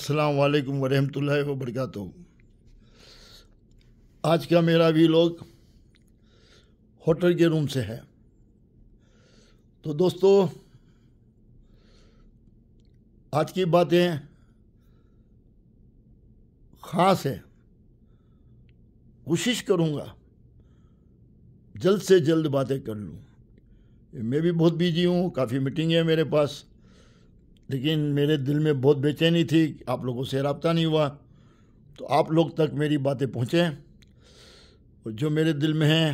السلام علیکم ورحمۃ اللہ وبرکاتہ۔ آج کا میرا ویلاگ ہوٹل کے روم سے ہے۔ تو دوستو، آج کی باتیں خاص ہے۔ کوشش کروں گا جلد سے جلد باتیں کر لوں۔ میں بھی بہت بیجی ہوں، کافی میٹنگ ہے میرے پاس، لیکن میرے دل میں بہت بے چینی تھی، آپ لوگوں سے رابطہ نہیں ہوا، تو آپ لوگ تک میری باتیں پہنچیں، اور جو میرے دل میں ہیں،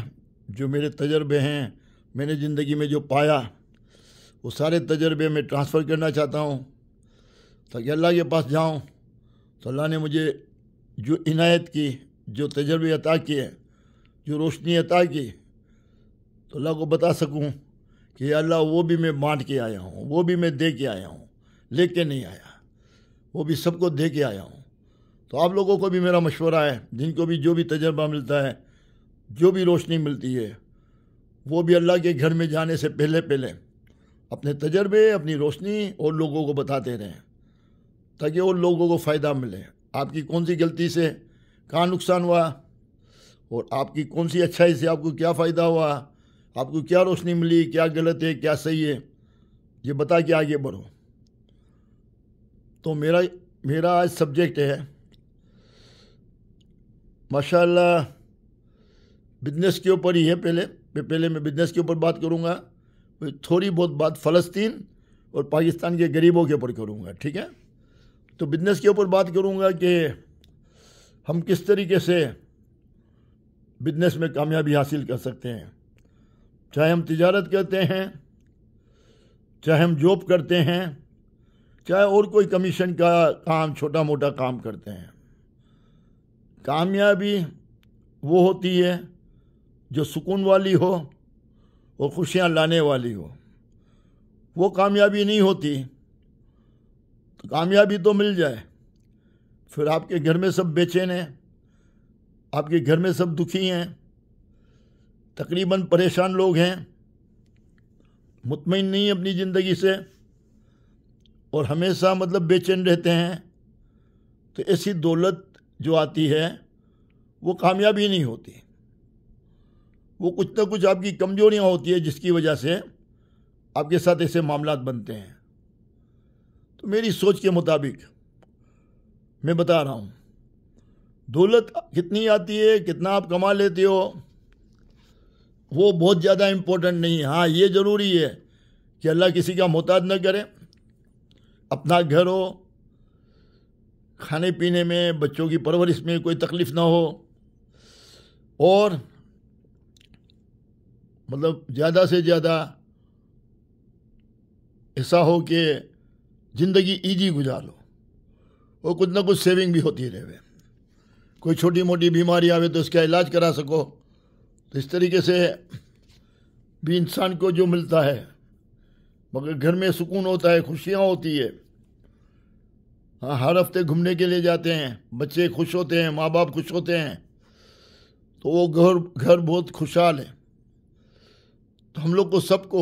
جو میرے تجربے ہیں، میں نے زندگی میں جو پایا، وہ سارے تجربے میں ٹرانسفر کرنا چاہتا ہوں، تاکہ اللہ کے پاس جاؤں تو اللہ نے مجھے جو عنایت کی، جو تجربے عطا کیے، جو روشنی عطا کی، تو اللہ کو بتا سکوں کہ یا اللہ وہ بھی میں بانٹ کے آیا ہوں، وہ بھی میں دے کے آیا ہوں، لے کے نہیں آیا، وہ بھی سب کو دے کے آیا ہوں۔ تو آپ لوگوں کو بھی میرا مشورہ ہے، جن کو بھی جو بھی تجربہ ملتا ہے، جو بھی روشنی ملتی ہے، وہ بھی اللہ کے گھر میں جانے سے پہلے اپنے تجربے، اپنی روشنی اور لوگوں کو بتاتے رہیں، تاکہ اور لوگوں کو فائدہ ملے۔ آپ کی کون سی غلطی سے کہاں نقصان ہوا، اور آپ کی کون سی اچھائی سے آپ کو کیا فائدہ ہوا، آپ کو کیا روشنی ملی، کیا غلط ہے، کیا صحیح ہے، یہ بتا کے آگے بڑھو۔ تو میرا آج سبجیکٹ ہے ماشاءاللہ بزنس کے اوپر ہی ہے۔ پہلے میں بزنس کے اوپر بات کروں گا، تھوڑی بہت بات فلسطین اور پاکستان کے غریبوں کے اوپر کروں گا، ٹھیک ہے؟ تو بزنس کے اوپر بات کروں گا کہ ہم کس طریقے سے بزنس میں کامیابی حاصل کر سکتے ہیں، چاہے ہم تجارت کرتے ہیں، چاہے ہم جاب کرتے ہیں، چاہے اور کوئی کمیشن کا کام، چھوٹا موٹا کام کرتے ہیں۔ کامیابی وہ ہوتی ہے جو سکون والی ہو اور خوشیاں لانے والی ہو۔ وہ کامیابی نہیں ہوتی تو کامیابی تو مل جائے، پھر آپ کے گھر میں سب بے چین ہیں، آپ کے گھر میں سب دکھی ہیں، تقریباً پریشان لوگ ہیں، مطمئن نہیں اپنی زندگی سے، اور ہمیشہ بے چین رہتے ہیں، تو ایسی دولت جو آتی ہے وہ کامیابی نہیں ہوتی، وہ کچھ نہ کچھ آپ کی کمزوریاں ہوتی ہیں جس کی وجہ سے آپ کے ساتھ ایسے معاملات بنتے ہیں۔ تو میری سوچ کے مطابق میں بتا رہا ہوں، دولت کتنی آتی ہے، کتنا آپ کما لیتے ہو، وہ بہت زیادہ امپورٹنٹ نہیں ہے۔ ہاں، یہ ضروری ہے کہ اللہ کسی کا محتاج نہ کرے، اپنا گھر ہو، کھانے پینے میں، بچوں کی پرورش میں کوئی تکلیف نہ ہو، اور زیادہ سے زیادہ ایسا ہو کہ زندگی ایزی گزار لو، اور کچھ نہ کچھ سیونگ بھی ہوتی رہے، کوئی چھوٹی موٹی بیماری آوے تو اس کا علاج کرا سکو۔ تو اس طریقے سے بھی انسان کو جو ملتا ہے، مگر گھر میں سکون ہوتا ہے، خوشیاں ہوتی ہے۔ ہاں، ہر ہفتے گھومنے کے لیے جاتے ہیں، بچے خوش ہوتے ہیں، ماں باپ خوش ہوتے ہیں، تو وہ گھر بہت خوشحال ہے۔ تو ہم لوگ کو سب کو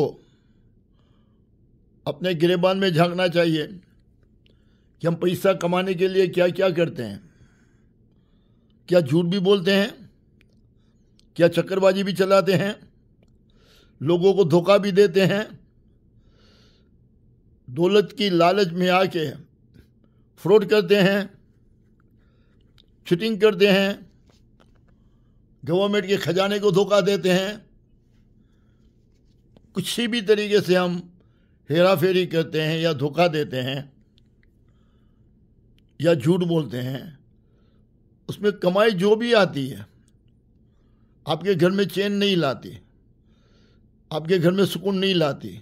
اپنے گریبان میں جھانکنا چاہیے کہ ہم پیسہ کمانے کے لیے کیا کیا کرتے ہیں، کیا جھوٹ بھی بولتے ہیں، کیا چکر بازی بھی چلاتے ہیں، لوگوں کو دھوکہ بھی دیتے ہیں، دولت کی لالچ میں آ کے فراڈ کرتے ہیں، چیٹنگ کرتے ہیں، گورنمنٹ کے خزانے کو دھوکہ دیتے ہیں، کسی بھی طریقے سے ہم ہیرا پھیری کرتے ہیں یا دھوکہ دیتے ہیں یا جھوٹ بولتے ہیں، اس میں کمائی جو بھی آتی ہے آپ کے گھر میں چین نہیں لاتی، آپ کے گھر میں سکون نہیں لاتی،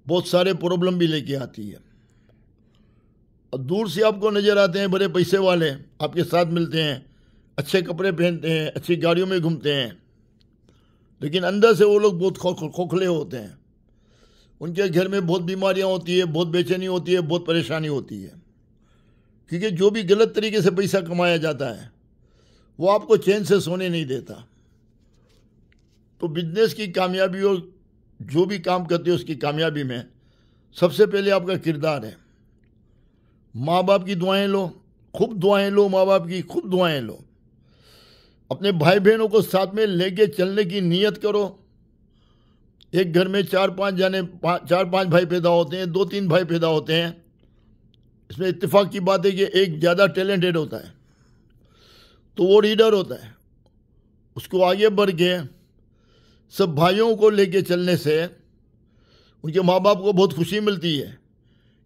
بہت سارے پرابلم بھی لے کے آتی ہے۔ اور دور سے آپ کو نظر آتے ہیں بڑے پیسے والے، آپ کے ساتھ ملتے ہیں، اچھے کپڑے پہنتے ہیں، اچھی گاڑیوں میں گھومتے ہیں، لیکن اندر سے وہ لوگ بہت کھوکھلے ہوتے ہیں، ان کے گھر میں بہت بیماریاں ہوتی ہے، بہت بے چینی ہوتی ہے، بہت پریشانی ہوتی ہے، کیونکہ جو بھی غلط طریقے سے پیسہ کمایا جاتا ہے وہ آپ کو چین سے سونے نہیں دیتا۔ تو بزنس کی کامیابی اور جو بھی کام کرتے ہو اس کی کامیابی میں سب سے پہلے آپ کا کردار ہے، ماں باپ کی دعائیں لو، خوب دعائیں لو، ماں باپ کی خوب دعائیں لو. اپنے بھائی بہنوں کو ساتھ میں لے کے چلنے کی نیت کرو. ایک گھر میں چار پانچ بھائی پیدا ہوتے ہیں، 2-3 بھائی پیدا ہوتے ہیں. اس میں اتفاق کی بات ہے کہ ایک زیادہ ٹیلنٹڈ ہوتا ہے تو وہ ریڈر ہوتا ہے. اس کو آگے بڑھ کے سب بھائیوں کو لے کے چلنے سے ان کے ماں باپ کو بہت خوشی ملتی ہے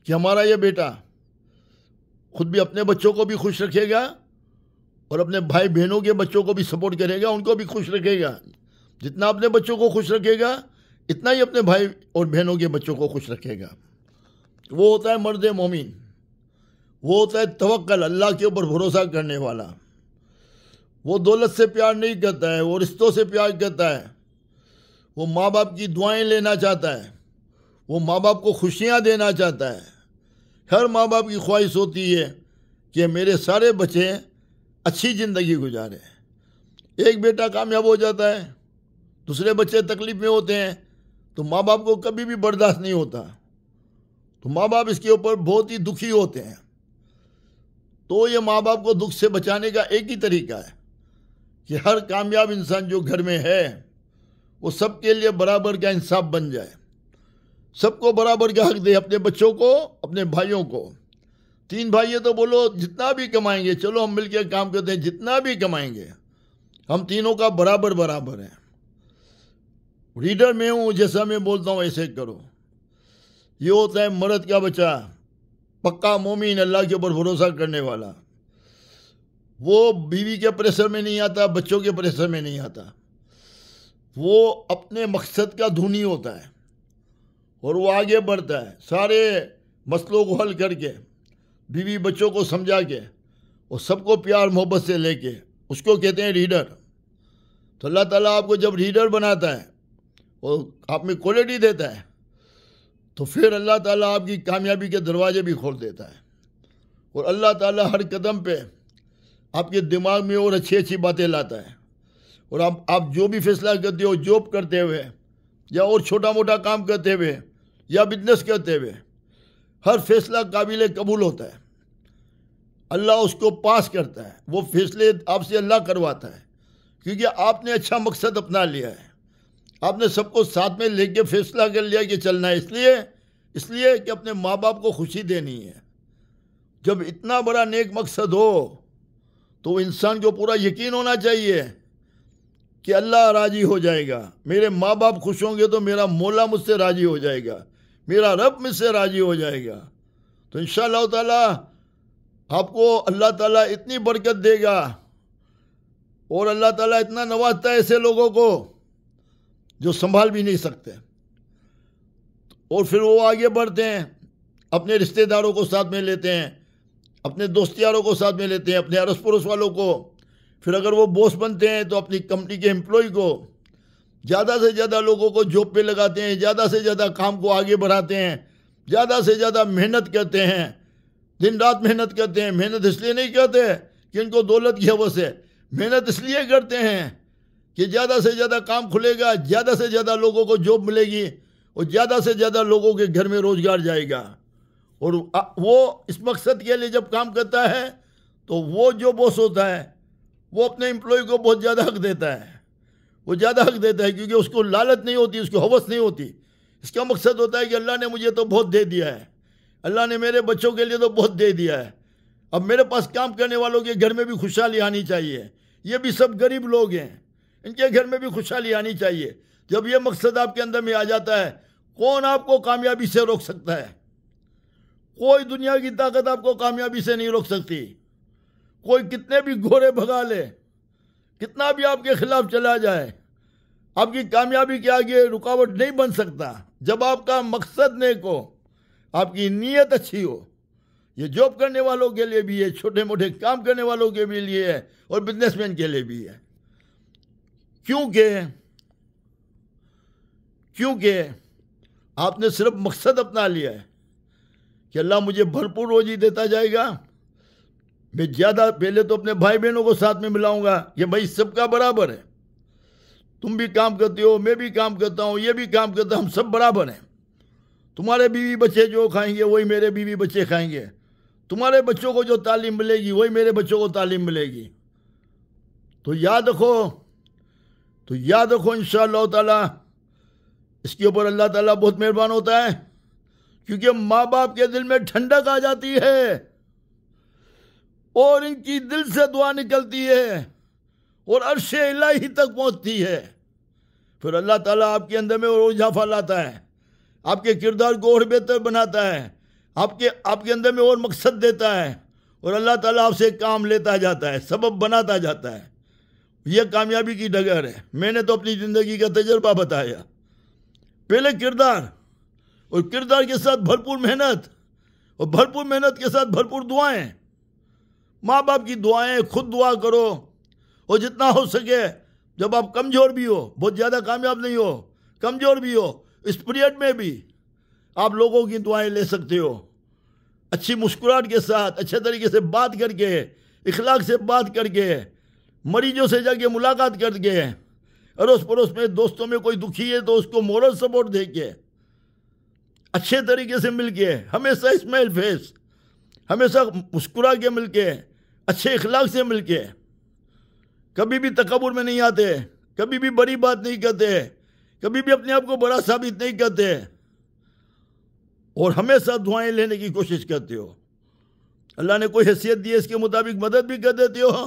کہ ہمارا یہ بیٹا خود بھی اپنے بچوں کو بھی خوش رکھے گا اور اپنے بھائی بہنوں کے بچوں کو بھی سپورٹ کرے گا، ان کو بھی خوش رکھے گا. جتنا اپنے بچوں کو خوش رکھے گا اتنا ہی اپنے بھائی اور بہنوں کے بچوں کو خوش رکھے گا. وہ ہوتا ہے مرد مومن، وہ ہوتا ہے توکل، اللہ کے اوپر بھروسہ کرنے والا. وہ دولت سے پیار نہیں کرتا ہے، وہ رشتوں سے پیار کرتا ہے. وہ ماں باپ کی دعائیں لینا چاہتا ہے، وہ ماں باپ کو خوشیاں دینا چاہتا ہے. ہر ماں باپ کی خواہش ہوتی ہے کہ میرے سارے بچے اچھی زندگی گزارے. ایک بیٹا کامیاب ہو جاتا ہے، دوسرے بچے تکلیف میں ہوتے ہیں تو ماں باپ کو کبھی بھی برداشت نہیں ہوتا، تو ماں باپ اس کے اوپر بہت ہی دکھی ہوتے ہیں. تو یہ ماں باپ کو دکھ سے بچانے کا ایک ہی طریقہ ہے کہ ہر کامیاب انسان جو گھر میں ہے وہ سب کے لیے برابر کا انصاف بن جائے، سب کو برابر کا حق دے، اپنے بچوں کو، اپنے بھائیوں کو. 3 بھائی ہے تو بولو جتنا بھی کمائیں گے، چلو ہم مل کے کام کرتے ہیں، جتنا بھی کمائیں گے ہم تینوں کا برابر ہے. ریڈر میں ہوں، جیسا میں بولتا ہوں ایسے کرو. یہ ہوتا ہے مرد کا بچہ، پکا مومن، اللہ کے اوپر بھروسہ کرنے والا. وہ بیوی کے پریشر میں نہیں آتا، بچوں کے پریشر میں نہیں آتا. وہ اپنے مقصد کا دھونی ہوتا ہے اور وہ آگے بڑھتا ہے، سارے مسئلوں کو حل کر کے، بیوی بچوں کو سمجھا کے اور سب کو پیار محبت سے لے کے. اس کو کہتے ہیں ریڈر. تو اللہ تعالیٰ آپ کو جب ریڈر بناتا ہے اور آپ میں کوالٹی دیتا ہے تو پھر اللہ تعالیٰ آپ کی کامیابی کے دروازے بھی کھول دیتا ہے. اور اللہ تعالیٰ ہر قدم پہ آپ کے دماغ میں اور اچھی باتیں لاتا ہے. اور آپ جو بھی فیصلہ کرتے ہو، جاب کرتے ہوئے یا اور چھوٹا موٹا کام کرتے ہوئے یا بزنس کرتے ہوئے، ہر فیصلہ قابل قبول ہوتا ہے. اللہ اس کو پاس کرتا ہے، وہ فیصلے آپ سے اللہ کرواتا ہے کیونکہ آپ نے اچھا مقصد اپنا لیا ہے. آپ نے سب کو ساتھ میں لے کے فیصلہ کر لیا کہ چلنا ہے، اس لیے کہ اپنے ماں باپ کو خوشی دینی ہے. جب اتنا بڑا نیک مقصد ہو تو انسان کو پورا یقین ہونا چاہیے کہ اللہ راضی ہو جائے گا. میرے ماں باپ خوش ہوں گے تو میرا مولا مجھ سے راضی ہو جائے گا، میرا رب مجھ سے راضی ہو جائے گا. تو انشاءاللہ تعالیٰ آپ کو اللہ تعالیٰ اتنی برکت دے گا اور اللہ تعالیٰ اتنا نوازتا ہے ایسے لوگوں کو جو سنبھال بھی نہیں سکتے. اور پھر وہ آگے بڑھتے ہیں، اپنے رشتہ داروں کو ساتھ میں لیتے ہیں، اپنے دوست یاروں کو ساتھ میں لیتے ہیں، اپنے اڑوس پڑوس والوں کو. پھر اگر وہ باس بنتے ہیں تو اپنی کمپنی کے امپلائی کو، زیادہ سے زیادہ لوگوں کو جاب پہ لگاتے ہیں، زیادہ سے زیادہ کام کو آگے بڑھاتے ہیں، زیادہ سے زیادہ محنت کرتے ہیں، دن رات محنت کرتے ہیں. محنت اس لیے نہیں کرتے کہ ان کو دولت کی حوث ہے، محنت اس لیے کرتے ہیں کہ زیادہ سے زیادہ کام کھلے گا، زیادہ سے زیادہ لوگوں کو جاب ملے گی اور زیادہ سے زیادہ لوگوں کے گھر میں روزگار جائے گا. اور وہ اس مقصد کے لیے جب کام کرتا ہے تو وہ جو باس ہوتا ہے وہ اپنے امپلائی کو بہت زیادہ حق دیتا ہے. وہ زیادہ حق دیتا ہے کیونکہ اس کو لالچ نہیں ہوتی، اس کو حوث نہیں ہوتی. اس کا مقصد ہوتا ہے کہ اللہ نے مجھے تو بہت دے دیا ہے، اللہ نے میرے بچوں کے لیے تو بہت دے دیا ہے، اب میرے پاس کام کرنے والوں کے گھر میں بھی خوشحالی آنی چاہیے. یہ بھی سب غریب لوگ ہیں، ان کے گھر میں بھی خوشحالی آنی چاہیے. جب یہ مقصد آپ کے اندر میں آ جاتا ہے، کون آپ کو کامیابی سے روک سکتا ہے؟ کوئی دنیا کی طاقت آپ کو کامیابی سے نہیں روک سکتی. کوئی کتنے بھی گھوڑے بھگا لے، کتنا بھی آپ کے خلاف چلا جائے، آپ کی کامیابی کے آگے رکاوٹ نہیں بن سکتا جب آپ کا مقصد نیک ہو، آپ کی نیت اچھی ہو. یہ جاب کرنے والوں کے لیے بھی ہے، چھوٹے موٹے کام کرنے والوں کے بھی لیے ہے اور بزنس مین کے لیے بھی ہے. کیونکہ آپ نے صرف مقصد اپنا لیا ہے کہ اللہ مجھے بھرپور روزی دیتا جائے گا، میں زیادہ پہلے تو اپنے بھائی بہنوں کو ساتھ میں ملاؤں گا کہ بھائی سب کا برابر ہے، تم بھی کام کرتے ہو، میں بھی کام کرتا ہوں، یہ بھی کام کرتا ہوں، ہم سب برابر ہیں. تمہارے بیوی بچے جو کھائیں گے وہی میرے بیوی بچے کھائیں گے، تمہارے بچوں کو جو تعلیم ملے گی وہی میرے بچوں کو تعلیم ملے گی. تو یاد رکھو انشاءاللہ تعالی اس کے اوپر اللہ تعالیٰ بہت مہربان ہوتا ہے، کیونکہ ماں باپ کے دل میں ٹھنڈک آ جاتی ہے اور ان کی دل سے دعا نکلتی ہے اور عرش الہی تک پہنچتی ہے. پھر اللہ تعالیٰ آپ کے اندر میں اور اضافہ لاتا ہے، آپ کے کردار کو اور بہتر بناتا ہے، آپ کے اندر میں اور مقصد دیتا ہے، اور اللہ تعالیٰ آپ سے کام لیتا جاتا ہے، سبب بناتا جاتا ہے. یہ کامیابی کی ڈگر ہے. میں نے تو اپنی زندگی کا تجربہ بتایا. پہلے کردار، اور کردار کے ساتھ بھرپور محنت، اور بھرپور محنت کے ساتھ بھرپور دعائیں. ماں باپ کی دعائیں، خود دعا کرو، اور جتنا ہو سکے جب آپ کمزور بھی ہو، بہت زیادہ کامیاب نہیں ہو، کمزور بھی ہو، اس پیریڈ میں بھی آپ لوگوں کی دعائیں لے سکتے ہو. اچھی مسکراہٹ کے ساتھ، اچھے طریقے سے بات کر کے، اخلاق سے بات کر کے، مریضوں سے جا کے ملاقات کر کے، اڑوس پڑوس میں دوستوں میں کوئی دکھی ہے تو اس کو مورل سپورٹ دے کے، اچھے طریقے سے مل کے، ہمیشہ اسمائل فیس، ہمیشہ مسکرا کے مل کے، اچھے اخلاق سے مل کے، کبھی بھی تکبر میں نہیں آتے، کبھی بھی بڑی بات نہیں کرتے، کبھی بھی اپنے آپ کو بڑا ثابت نہیں کرتے، اور ہمیشہ دعائیں لینے کی کوشش کرتے ہو. اللہ نے کوئی حیثیت دی ہے اس کے مطابق مدد بھی کر دیتے ہو،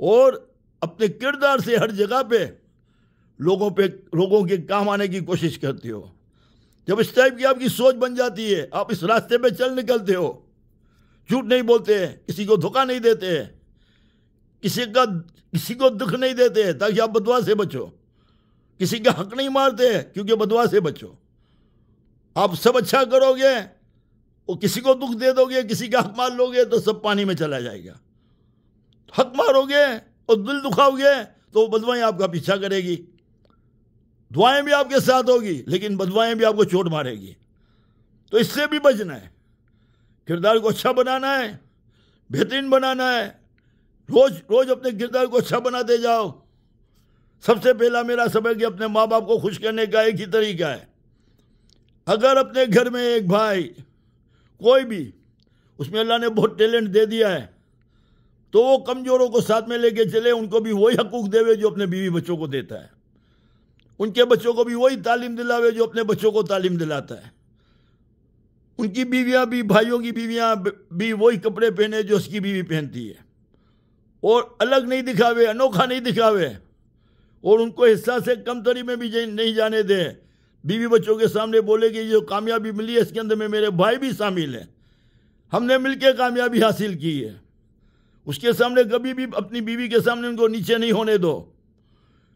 اور اپنے کردار سے ہر جگہ پہ لوگوں کے کام آنے کی کوشش کرتے ہو. جب اس ٹائپ کی آپ کی سوچ بن جاتی ہے، آپ اس راستے پہ چل نکلتے ہو، جھوٹ نہیں بولتے، کسی کو دھوکہ نہیں دیتے، کسی کو دکھ نہیں دیتے تاکہ آپ بددعا سے بچو، کسی کا حق نہیں مارتے کیونکہ بددعا سے بچو. آپ سب اچھا کرو گے اور کسی کو دکھ دے دو گے، کسی کا حق مار لو گے تو سب پانی میں چلا جائے گا. حق مارو گے اور دل دکھاؤ گے تو وہ بددعائیں آپ کا پیچھا کرے گی. دعائیں بھی آپ کے ساتھ ہوگی لیکن بددعائیں بھی آپ کو چوٹ مارے گی. تو اس سے بھی بچنا ہے. کردار کو اچھا بنانا ہے، بہترین بنانا ہے. روز اپنے کردار کو اچھا بناتے جاؤ. سب سے پہلا میرا سبق کہ اپنے ماں باپ کو خوش کرنے کا ایک ہی طریقہ ہے. اگر اپنے گھر میں ایک بھائی کوئی بھی اس میں اللہ نے بہت ٹیلنٹ دے دیا ہے تو وہ کمزوروں کو ساتھ میں لے کے چلے، ان کو بھی وہی حقوق دے جو اپنے بیوی بچوں کو دیتا ہے، ان کے بچوں کو بھی وہی تعلیم دلاوے جو اپنے بچوں کو تعلیم دلاتا ہے، ان کی بیویاں بھی، بھائیوں کی بیویاں بھی وہی کپڑے پہنے جو اس کی بیوی پہنتی ہے، اور الگ نہیں دکھاوے، انوکھا نہیں دکھاوے، اور ان کو حصہ سے کمتری میں بھی نہیں جانے دے. بیوی بچوں کے سامنے بولے کہ جو کامیابی ملی ہے اس کے اندر میں میرے بھائی بھی شامل ہیں، ہم نے مل کے کامیابی حاصل کی ہے. اس کے سامنے کبھی بھی اپنی بیوی کے سامنے ان کو نیچے نہیں ہونے دو.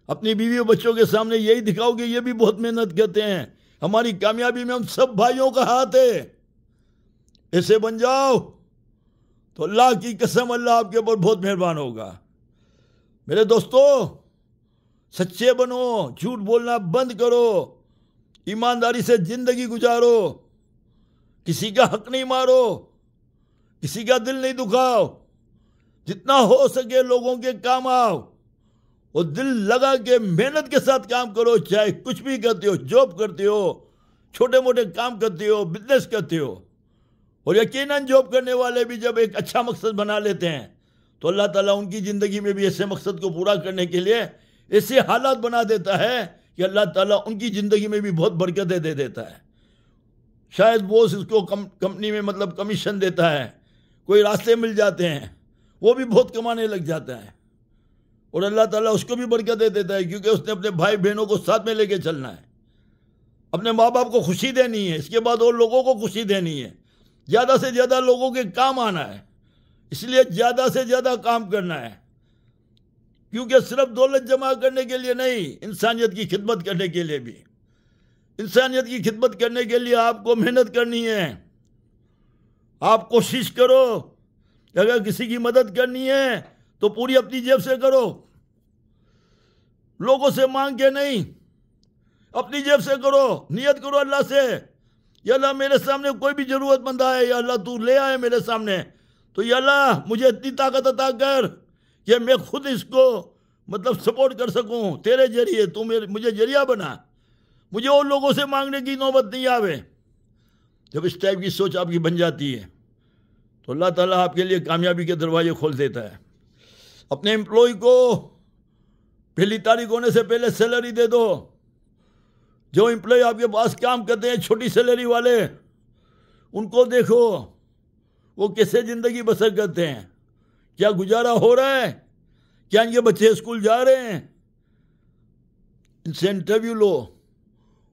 اپنی بیوی اور بچوں کے سامنے یہی دکھاؤ کہ یہ بھی بہت محنت کرتے ہیں، ہماری کامیابی میں ہم سب بھائیوں کا ہاتھ ہے. ایسے بن جاؤ تو اللہ کی قسم اللہ آپ کے اوپر بہت مہربان ہوگا. میرے دوستو، سچے بنو، جھوٹ بولنا بند کرو، ایمانداری سے زندگی گزارو، کسی کا حق نہیں مارو، کسی کا دل نہیں دکھاؤ، جتنا ہو سکے لوگوں کے کام آؤ، اور دل لگا کے محنت کے ساتھ کام کرو. چاہے کچھ بھی کرتے ہو، جاب کرتے ہو، چھوٹے موٹے کام کرتے ہو، بزنس کرتے ہو، اور یقیناً جاب کرنے والے بھی جب ایک اچھا مقصد بنا لیتے ہیں تو اللہ تعالیٰ ان کی زندگی میں بھی ایسے مقصد کو پورا کرنے کے لیے ایسے حالات بنا دیتا ہے کہ اللہ تعالیٰ ان کی زندگی میں بھی بہت برکتیں دے دیتا ہے. شاید باس اس کو کمپنی میں کمیشن دیتا ہے، کوئی راستے مل جاتے ہیں، وہ بھی بہت کمانے لگ جاتا ہے، اور اللہ تعالیٰ اس کو بھی برکت دے دیتا ہے کیونکہ اس نے اپنے بھائی بہنوں کو ساتھ میں لے کے چلنا ہے، اپنے ماں باپ کو خوشی دینی ہے، اس کے بعد اور لوگوں کو خوشی دینی ہے، زیادہ سے زیادہ لوگوں کے کام آنا ہے. اس لیے زیادہ سے زیادہ کام کرنا ہے، کیونکہ صرف دولت جمع کرنے کے لیے نہیں، انسانیت کی خدمت کرنے کے لیے بھی. انسانیت کی خدمت کرنے کے لیے آپ کو محنت کرنی ہے. آپ کوشش کرو، اگر کسی کی مدد کرنی ہے تو پوری اپنی جیب سے کرو، لوگوں سے مانگ کے نہیں، اپنی جیب سے کرو. نیت کرو اللہ سے، یا اللہ میرے سامنے کوئی بھی ضرورت مند آئے، یا اللہ تو لے آئے میرے سامنے، تو یا اللہ مجھے اتنی طاقت عطا کر کہ میں خود اس کو سپورٹ کر سکوں تیرے ذریعے. تو مجھے ذریعہ بنا، مجھے اور لوگوں سے مانگنے کی نوبت نہیں آوے. جب اس ٹائپ کی سوچ آپ کی بن جاتی ہے تو اللہ تعالیٰ آپ کے لیے کامیابی کے دروازے کھول دیتا ہے. اپنے امپلائی کو پہلی تاریخ ہونے سے پہلے سیلری دے دو. جو امپلائی آپ کے پاس کام کرتے ہیں چھوٹی سیلری والے، ان کو دیکھو وہ کیسے زندگی بسر کرتے ہیں، کیا گزارا ہو رہا ہے، کیا ان کے بچے اسکول جا رہے ہیں. ان سے انٹرویو لو.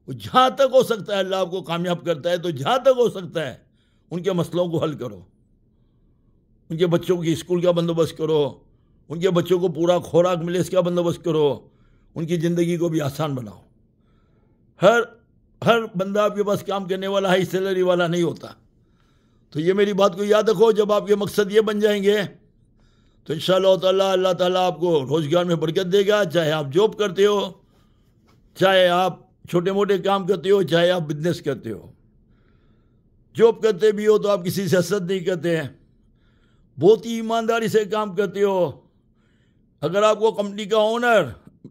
جہاں تک ہو سکتا ہے اللہ آپ کو کامیاب کرتا ہے، تو جہاں تک ہو سکتا ہے ان کے مسئلوں کو حل کرو. ان کے بچوں کی اسکول کا بندوبست کرو، ان کے بچوں کو پورا خوراک ملے اس کا بندوبست کرو، ان کی زندگی کو بھی آسان بناؤ. ہر بندہ آپ کے پاس کام کرنے والا ہائی سیلری والا نہیں ہوتا. تو یہ میری بات کو یاد رکھو. جب آپ کے مقصد یہ بن جائیں گے تو انشاءاللہ تعالیٰ اللہ تعالیٰ آپ کو روزگار میں برکت دے گا. چاہے آپ جاب کرتے ہو، چاہے آپ چھوٹے موٹے کام کرتے ہو، چاہے آپ بزنس کرتے ہو. جاب کرتے بھی ہو تو آپ کسی سے حسد نہیں کرتے ہیں، بہت ہی ایمانداری سے کام کرتے ہو. اگر آپ کو کمپنی کا اونر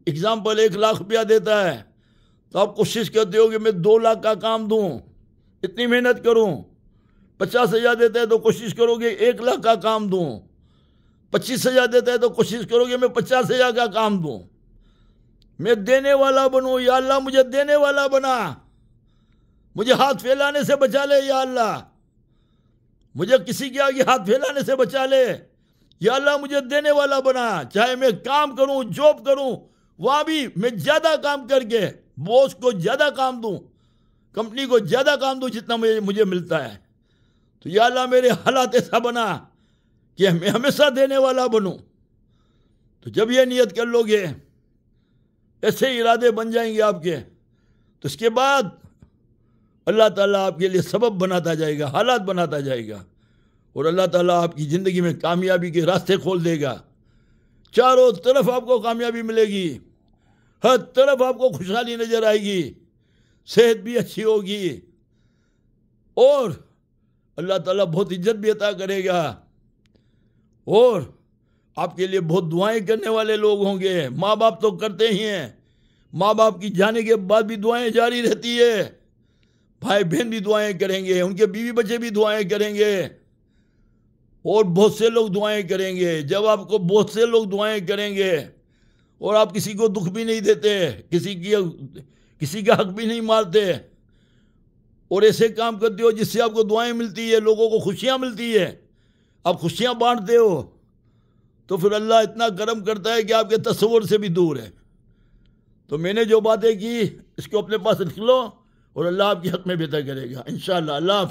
اگزامپل 1 لاکھ روپیہ دیتا ہے تو آپ کوشش کرتے ہو کہ میں 2 لاکھ کا کام دوں، اتنی محنت کروں. 50,000 دیتا ہے تو کوشش کرو گے 1 لاکھ کا کام دوں. 25,000 دیتا ہے تو کوشش کرو گے میں 50,000 کا کام دوں. میں دینے والا بنوں. یا اللہ مجھے دینے والا بنا، مجھے ہاتھ پھیلانے سے بچا لے. یا اللہ مجھے کسی کے آگے ہاتھ پھیلانے سے بچا لے. یا اللہ مجھے دینے والا بنا. چاہے میں کام کروں، جاب کروں، وہاں بھی میں زیادہ کام کر کے باس کو زیادہ کام دوں، کمپنی کو زیادہ کام دوں جتنا مجھے ملتا ہے. تو یا اللہ میرے حالات ایسا بنا کہ میں ہمیشہ دینے والا بنوں. تو جب یہ نیت کر لو گے، ایسے ارادے بن جائیں گے آپ کے، تو اس کے بعد اللہ تعالیٰ آپ کے لیے سبب بناتا جائے گا، حالات بناتا جائے گا، اور اللہ تعالیٰ آپ کی زندگی میں کامیابی کے راستے کھول دے گا. چاروں طرف آپ کو کامیابی ملے گی، ہر طرف آپ کو خوشحالی نظر آئے گی، صحت بھی اچھی ہوگی، اور اللہ تعالیٰ بہت عزت بھی عطا کرے گا، اور آپ کے لیے بہت دعائیں کرنے والے لوگ ہوں گے. ماں باپ تو کرتے ہی ہیں، ماں باپ کی جانے کے بعد بھی دعائیں جاری رہتی ہے. بھائی بہن بھی دعائیں کریں گے، ان کے بیوی بچے بھی دعائیں کریں گے، اور بہت سے لوگ دعائیں کریں گے. جب آپ کو بہت سے لوگ دعائیں کریں گے اور آپ کسی کو دکھ بھی نہیں دیتے، کسی کا حق بھی نہیں مارتے، اور ایسے کام کرتے ہو جس سے آپ کو دعائیں ملتی ہے، لوگوں کو خوشیاں ملتی ہے، آپ خوشیاں بانٹتے ہو، تو پھر اللہ اتنا کرم کرتا ہے کہ آپ کے تصور سے بھی دور ہے. تو میں نے جو باتیں کی اس کو اپنے پاس رکھ لو، اور اللہ آپ کے حق میں بہتر کرے گا انشاءاللہ. اللہ